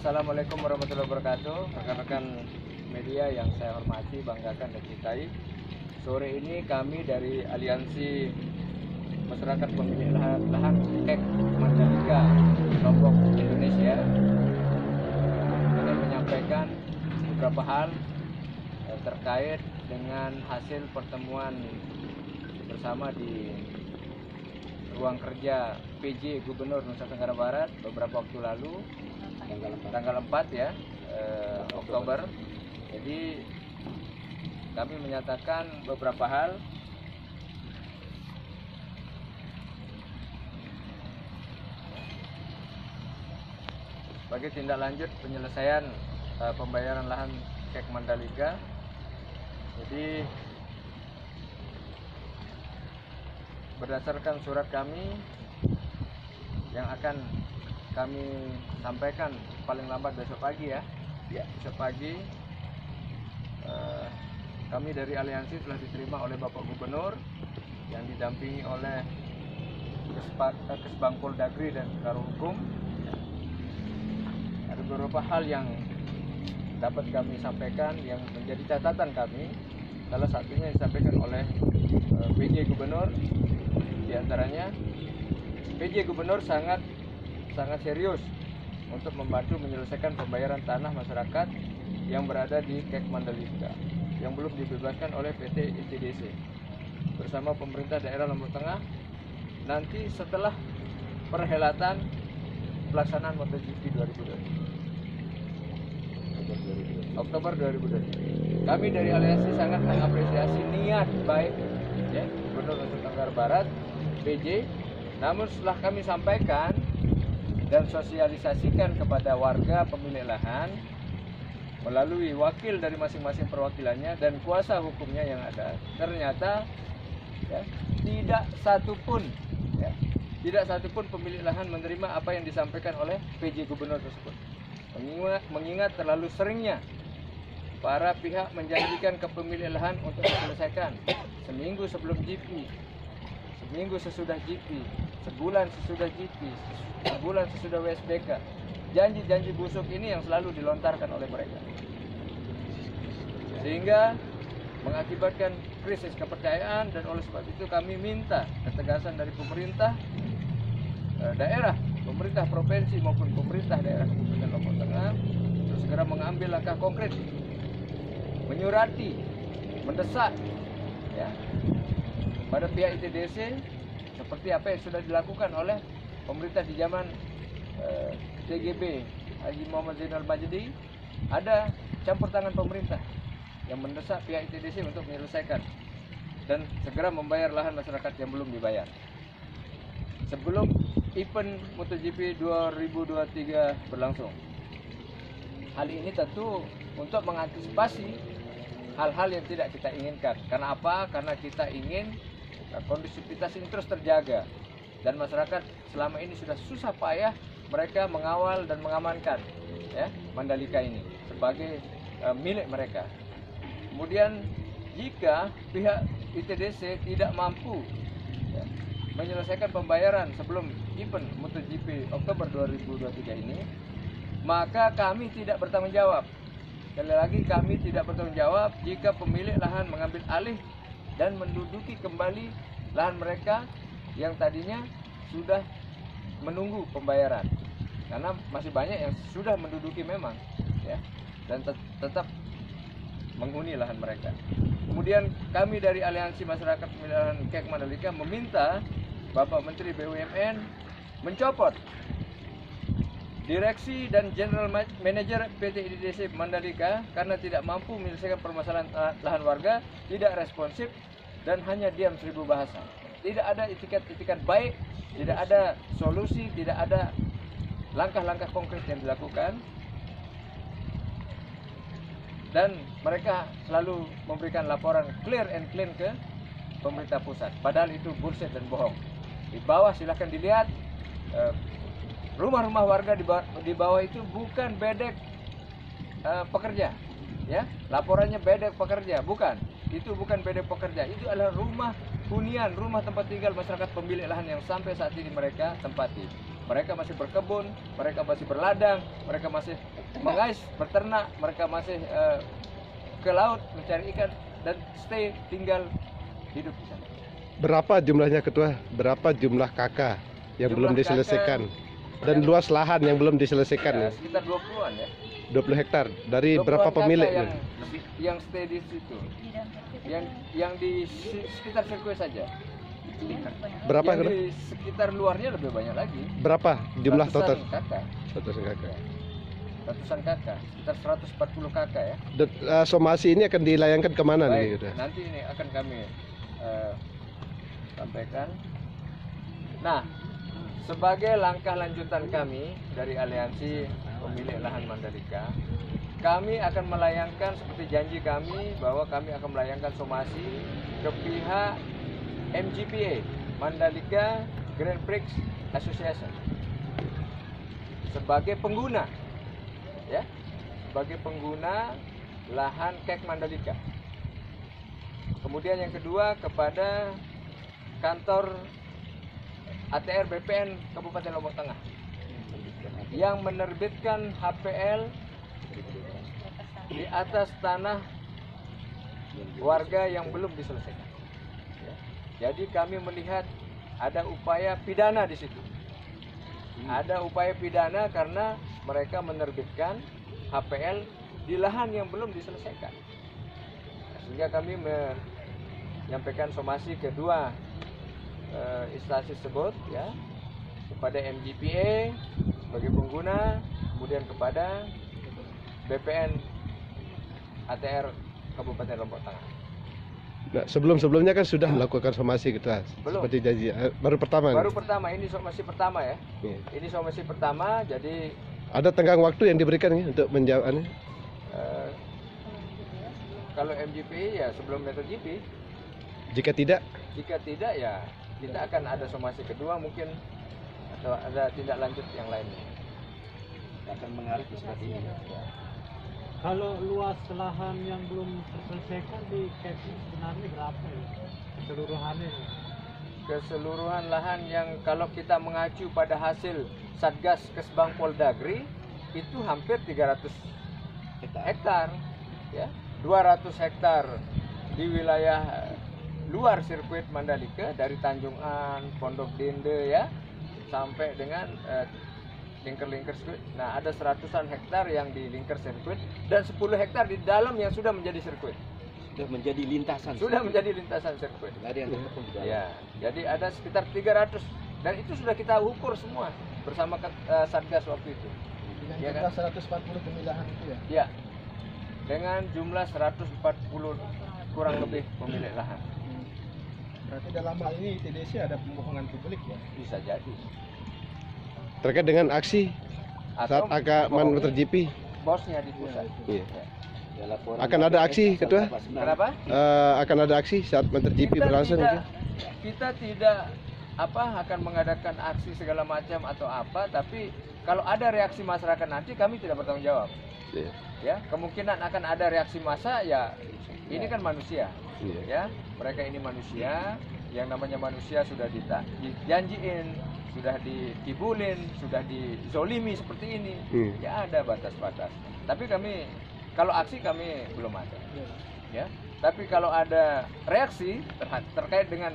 Assalamualaikum warahmatullahi wabarakatuh. Rekan-rekan media yang saya hormati, banggakan dan cintai. Sore ini kami dari Aliansi Masyarakat Pemilik Lahan KEK Mandalika Lombok Indonesia ingin menyampaikan beberapa hal terkait dengan hasil pertemuan bersama di ruang kerja PJ Gubernur Nusa Tenggara Barat beberapa waktu lalu, tanggal 4 ya, Oktober. Jadi kami menyatakan beberapa hal sebagai tindak lanjut penyelesaian pembayaran lahan KEK Mandalika. Jadi berdasarkan surat kami yang akan kami sampaikan paling lambat besok pagi ya, besok pagi kami dari aliansi telah diterima oleh Bapak Gubernur yang didampingi oleh Kesbang Poldagri dan Karohukum. Ada beberapa hal yang dapat kami sampaikan yang menjadi catatan kami. Salah satunya disampaikan oleh PJ Gubernur. Di antaranya, PJ Gubernur sangat serius untuk membantu menyelesaikan pembayaran tanah masyarakat yang berada di KEK Mandalika yang belum dibebaskan oleh PT ITDC bersama pemerintah daerah Lombok Tengah nanti setelah perhelatan pelaksanaan MotoGP 2020 Oktober 2020. Kami dari aliansi sangat mengapresiasi niat baik ya Gubernur Nusa Tenggara Barat PJ, namun setelah kami sampaikan dan sosialisasikan kepada warga pemilik lahan melalui wakil dari masing-masing perwakilannya dan kuasa hukumnya yang ada, ternyata ya, tidak satupun pemilik lahan menerima apa yang disampaikan oleh PJ Gubernur tersebut. Mengingat terlalu seringnya para pihak menjanjikan ke pemilik lahan untuk diselesaikan seminggu sebelum GP, seminggu sesudah GP, sebulan sesudah GP, sebulan sesudah WSBK. Janji-janji busuk ini yang selalu dilontarkan oleh mereka, sehingga mengakibatkan krisis kepercayaan. Dan oleh sebab itu kami minta ketegasan dari pemerintah daerah, pemerintah provinsi maupun pemerintah daerah Kabupaten Lombok Tengah untuk segera mengambil langkah konkret, menyurati, mendesak ya pada pihak ITDC seperti apa yang sudah dilakukan oleh pemerintah di zaman TGB Haji Muhammad Zainal Majdi. Ada campur tangan pemerintah yang mendesak pihak ITDC untuk menyelesaikan dan segera membayar lahan masyarakat yang belum dibayar sebelum event MotoGP 2023 berlangsung. Hal ini tentu untuk mengantisipasi hal-hal yang tidak kita inginkan. Karena apa? Karena kita ingin kondusivitas ini terus terjaga, dan masyarakat selama ini sudah susah payah mereka mengawal dan mengamankan ya Mandalika ini sebagai milik mereka. Kemudian jika pihak ITDC tidak mampu ya, menyelesaikan pembayaran sebelum event MotoGP Oktober 2023 ini, maka kami tidak bertanggung jawab. Sekali lagi, kami tidak bertanggung jawab jika pemilik lahan mengambil alih dan menduduki kembali lahan mereka yang tadinya sudah menunggu pembayaran, karena masih banyak yang sudah menduduki memang ya, dan tetap menghuni lahan mereka. Kemudian kami dari Aliansi Masyarakat Pemilik Lahan KEK Mandalika meminta Bapak Menteri BUMN mencopot direksi dan general manager PT ITDC Mandalika karena tidak mampu menyelesaikan permasalahan lahan warga, tidak responsif, dan hanya diam seribu bahasa. Tidak ada itikat baik, tidak ada solusi, tidak ada langkah-langkah konkret yang dilakukan, dan mereka selalu memberikan laporan clear and clean ke pemerintah pusat, padahal itu bullshit dan bohong. Di bawah silahkan dilihat, rumah-rumah warga di bawah itu bukan bedek pekerja ya, laporannya bedek pekerja, bukan. Itu bukan bedek pekerja, itu adalah rumah hunian, rumah tempat tinggal masyarakat pemilik lahan yang sampai saat ini mereka tempati. Mereka masih berkebun, mereka masih berladang, mereka masih mengais, berternak, mereka masih ke laut mencari ikan dan stay, tinggal hidup di sana. Berapa jumlahnya Ketua? Berapa jumlah KK yang belum diselesaikan? Dan luas lahan yang belum diselesaikan Ya, ya? sekitar 20-an ya. 20 hektar. Dari 20-an berapa kakak pemilik? yang stay di situ. Yang di sekitar sirkuit saja. Berapa? Yang di sekitar luarnya lebih banyak lagi. Berapa jumlah total? Kakak. Ratusan KK. Ratusan kakak, sekitar 140 kakak ya. Dan, somasi ini akan dilayangkan kemana nih? Baik, nanti ini akan kami sampaikan. Nah, sebagai langkah lanjutan kami dari Aliansi Pemilik Lahan Mandalika, kami akan melayangkan seperti janji kami bahwa kami akan melayangkan somasi ke pihak MGPA, Mandalika Grand Prix Association, sebagai pengguna, ya, sebagai pengguna lahan KEK Mandalika. Kemudian yang kedua kepada kantor ATR BPN Kabupaten Lombok Tengah yang menerbitkan HPL di atas tanah warga yang belum diselesaikan. Jadi kami melihat ada upaya pidana di situ. Ada upaya pidana karena mereka menerbitkan HPL di lahan yang belum diselesaikan. Sehingga kami menyampaikan somasi kedua instansi tersebut, ya, kepada MGPA sebagai pengguna, kemudian kepada BPN ATR Kabupaten Lombok Tengah. Nah, sebelumnya kan sudah melakukan somasi kita seperti janji. Baru pertama. Baru pertama, ini somasi pertama ya. Iya. Ini somasi pertama, jadi ada tenggang waktu yang diberikan ya, untuk menjawab ini? Kalau MGPA ya sebelum MotoGP. Jika tidak Ya kita akan ada somasi kedua mungkin, atau ada tindak lanjut yang lainnya. Akan mengarah seperti ini. Ya. Kalau luas lahan yang belum terselesaikan di KEK sebenarnya berapa ya? Keseluruhannya? Keseluruhan lahan yang kalau kita mengacu pada hasil Satgas Kesbang Poldagri itu hampir 300 hektar, ya, 200 hektar di wilayah luar sirkuit Mandalika dari Tanjung An, Pondok Dende, ya, sampai dengan lingkar-lingkar sirkuit. Nah, ada 100-an hektar yang di lingkar sirkuit dan 10 hektar di dalam yang sudah menjadi sirkuit. Sudah menjadi lintasan. Sudah menjadi lintasan sirkuit. Nggak ada yang terkepung di dalam. Ya, jadi ada sekitar 300 dan itu sudah kita ukur semua bersama Satgas waktu itu. Dengan Ya, jumlah kan? 140 pemilahan itu ya? Ya. Dengan jumlah 140 kurang lebih pemilik lahan. Berarti dalam hal ini TDC ada pembohongan publik ya? Bisa jadi. terkait dengan aksi saat Atau agak MotoGP. bosnya di pusat. Iya. Ya, laporan Akan ada aksi, Ketua? Kenapa? Akan ada aksi saat MotoGP berlangsung mungkin? Kita tidak akan mengadakan aksi segala macam atau apa, tapi kalau ada reaksi masyarakat nanti kami tidak bertanggung jawab. Iya. Ya, kemungkinan akan ada reaksi massa, ya ini kan manusia. Iya. Ya, mereka ini manusia, yang namanya manusia sudah dijanjiin, sudah dikibulin, sudah dizolimi seperti ini. Ya ada batas-batas. Tapi kami kalau aksi kami belum ada. Ya. Tapi kalau ada reaksi terkait dengan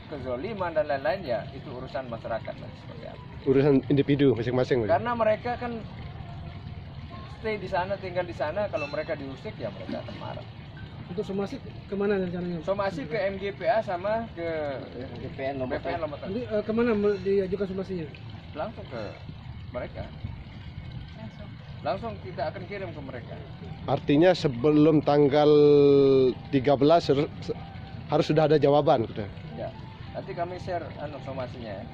kezoliman dan lain-lain, ya itu urusan masyarakat lah, seperti apa. Urusan individu masing-masing. Karena mereka kan stay di sana, tinggal di sana. Kalau mereka diusik, ya mereka akan marah. Untuk somasi kemana rencananya? Somasi ke MGPA sama ke BPN Lombok BPN Lombok Tengah. Nanti kemana diajukan somasinya? Langsung ke mereka. Langsung kita akan kirim ke mereka. Artinya sebelum tanggal 13 harus sudah ada jawaban. Ya. Nanti kami share somasinya ya.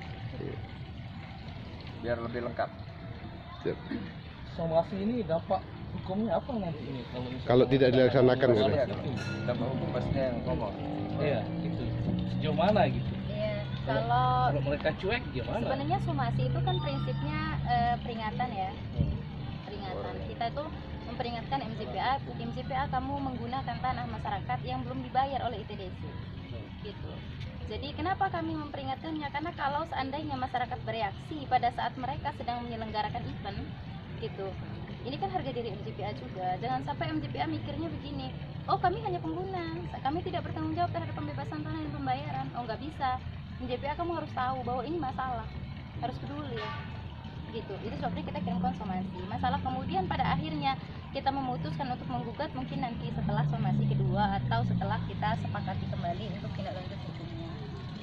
Biar lebih lengkap. Somasi ini dampak hukumnya apa nanti ini Kalau tidak dilaksanakan gitu. Dampak hukum pastinya yang ngomong. Iya, gitu. Sejauh mana gitu? Iya, kalau mereka cuek gimana? sebenarnya somasi itu kan prinsipnya peringatan ya. Peringatan. Kita itu memperingatkan MGPA kamu menggunakan tanah masyarakat yang belum dibayar oleh ITDC. Gitu. Jadi kenapa kami memperingatkannya? Karena kalau seandainya masyarakat bereaksi pada saat mereka sedang menyelenggarakan event gitu, Ini kan harga diri MJPA juga. Jangan sampai MJPA mikirnya begini, oh kami hanya pengguna, kami tidak bertanggung jawab terhadap pembebasan tanah dan pembayaran. Oh nggak bisa. MJPA kamu harus tahu bahwa ini masalah, harus peduli ya. Gitu. Itu sebabnya kita kirimkan somasi. Masalah kemudian pada akhirnya kita memutuskan untuk menggugat mungkin nanti setelah somasi kedua atau setelah kita sepakati kembali untuk tindak lanjut hukumnya.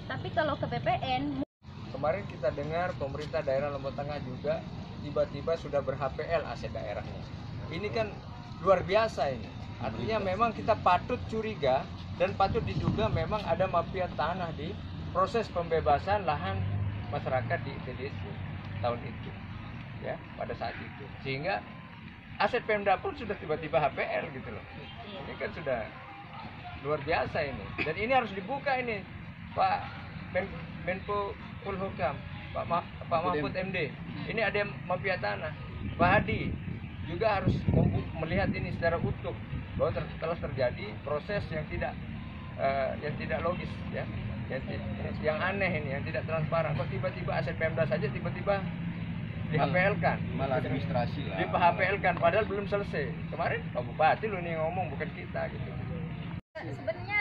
Tapi kalau ke BPN, Kemarin kita dengar pemerintah daerah Lombok Tengah juga tiba-tiba sudah ber-HPL aset daerahnya. Ini kan luar biasa ini. Artinya memang kita patut curiga dan patut diduga memang ada mafia tanah di proses pembebasan lahan masyarakat di ITDC tahun itu. Ya, pada saat itu. Sehingga aset Pemda pun sudah tiba-tiba HPL gitu loh. Ini kan sudah luar biasa ini. Dan ini harus dibuka ini, Pak Menko Polhukam, Pak Mahfud MD. Ini ada mafia tanah. Pak Hadi juga harus melihat ini secara utuh bahwa telah terjadi proses yang tidak logis ya. Yang aneh ini, yang tidak transparan. Kok tiba-tiba aset Pemda saja tiba-tiba di HPL-kan, Malah administrasi lah. di HPL-kan padahal belum selesai. Kemarin Pak Bupati lu nih ngomong, bukan kita gitu. sebenarnya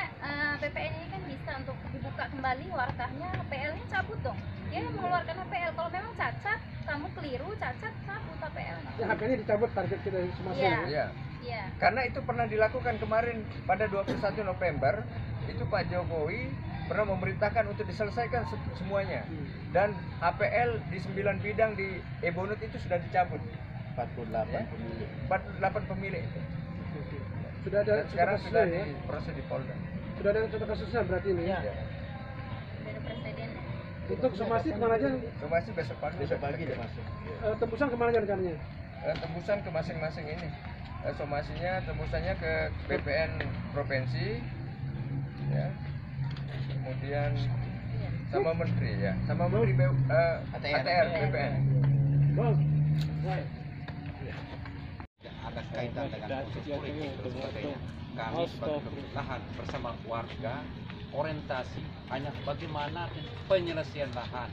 BPN ini kan bisa untuk dibuka kembali warkahnya, HPL-nya cabut dong. Dia mengeluarkan HPL, kalau memang cacat, kamu keliru, cacat, cabut HPL. Ya, HP-nya dicabut target kita semasa Iya. Iya. Iya. Karena itu pernah dilakukan kemarin pada 21 November, itu Pak Jokowi pernah memerintahkan untuk diselesaikan semuanya. Dan HPL di 9 bidang di Ebonut itu sudah dicabut. 48 Ya. pemilik. 48 pemilik itu. Sudah ada Dan sekarang contoh sudah kasusnya ya? diproses di Polda. Sudah ada contoh kasusnya berarti ini ya. Ya. Dari presiden. Untuk somasi kemana aja? Somasi besok pagi. Besok pagi dia masuk. Tembusan kemana aja rencananya? Tembusan ke masing-masing ini. Somasinya tembusannya ke BPN provinsi, ya. Kemudian sama menteri ya, sama menteri ATR BPN. Bang. Ada kaitan dengan proses politik dan sebagainya. Kami sebagai pemilik lahan bersama warga orientasi hanya bagaimana penyelesaian lahan.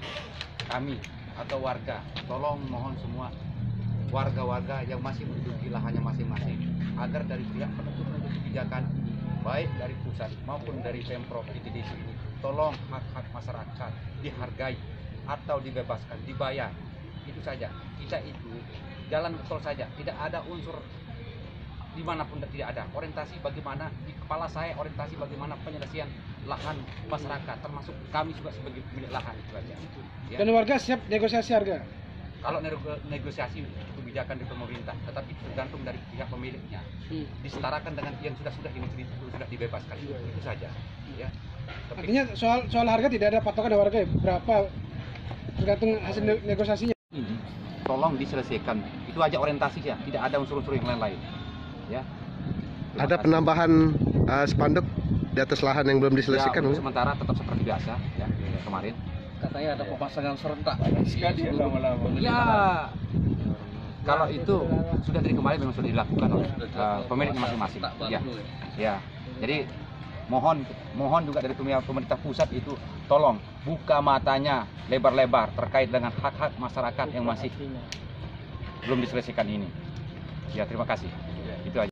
Kami atau warga, tolong mohon semua warga-warga yang masih menduduki lahannya masing-masing agar dari pihak penentu kebijakan ini, baik dari pusat maupun dari Pemprov ITDC ini, tolong hak-hak masyarakat dihargai atau dibebaskan, dibayar. Itu saja. Kita itu jalan betul saja, tidak ada unsur dimanapun tidak ada orientasi bagaimana di kepala saya, orientasi bagaimana penyelesaian lahan masyarakat, termasuk kami juga sebagai pemilik lahan, itu aja ya. Dan warga siap negosiasi harga. Kalau negosiasi kebijakan di pemerintah, tetapi tergantung dari pihak pemiliknya, disetarakan dengan yang sudah dibebaskan, itu saja ya. Tapi Artinya soal harga tidak ada patokan dari warga ya? Berapa tergantung hasil negosiasinya. ini tolong diselesaikan, itu aja orientasinya, tidak ada unsur-unsur yang lain-lain ya. Terima Ada kasih. penambahan spanduk di atas lahan yang belum diselesaikan? Ya, untuk sementara tetap seperti biasa ya, kemarin. Katanya ada pemasangan serentak. Sekali ya lama-lama. Ya, kalau itu sudah dari kemarin memang sudah dilakukan oleh pemiliknya masing-masing. Ya, ya. Jadi mohon juga dari pemerintah pusat itu tolong buka matanya lebar-lebar terkait dengan hak-hak masyarakat yang masih belum diselesaikan ini. Ya, terima kasih. Itu aja.